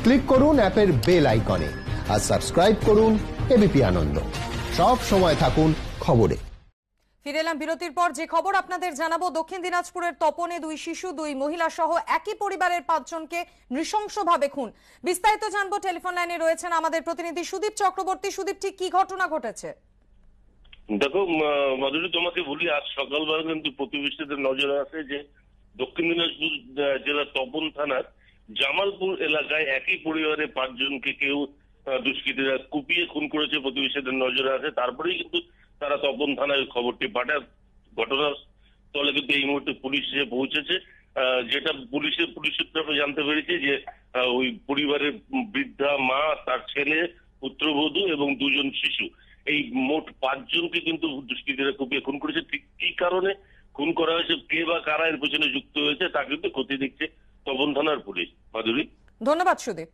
Click করুন অ্যাপের bell আইকনে আর সাবস্ক্রাইব করুন এবিপি আনন্দ। সব সময় থাকুন খবরে। ফিরে এলাম বিরতির পর। যে খবর আপনাদের জানাবো, দক্ষিণ দিনাজপুরের তপনে 2 শিশু 2 মহিলা সহ একই পরিবারের 5 জনকে নৃশংসভাবে খুন। বিস্তারিত জানবো, টেলিফোন লাইনে রয়েছেন আমাদের প্রতিনিধি সুদীপ চক্রবর্তী। সুদীপ, ঠিক কি ঘটনা ঘটেছে? দেখো মাধুরী, তোমাকে বলি, আজ সকালবেলা কিন্তু প্রতিবেশীদের নজরে আসে যে দক্ষিণ দিনাজপুর জেলার তপন থানার জামালপুর এলাকায় একই পরিবারের 5 জনকে কেউ দুষ্কৃতীরা কুপিয়ে খুন করেছে। প্রতিবেশীদের নজরে আসে, তারপরেই কিন্তু তারা তপন থানায় খবরটি পাঠায়। ঘটনাস্থলে কিন্তু এই মুহূর্তে পুলিশ এসে পৌঁছেছে। যেটা পুলিশ সূত্রে জানতে পেরেছে যে ওই পরিবারের বৃদ্ধা মা, তার ছেলে, পুত্রবধূ এবং 2 জন শিশু, এই মোট 5 জনকে কিন্তু দুষ্কৃতীরা কুপিয়ে খুন করেছে। ঠিক কি কারণে খুন করা হয়েছে, কে বা কারা এর পেছনে যুক্ত হয়েছে, তা কিন্তু খতিয়ে দেখছে তপন থানার পুলিশ। মাধুরী, ধন্যবাদ সুদীপ।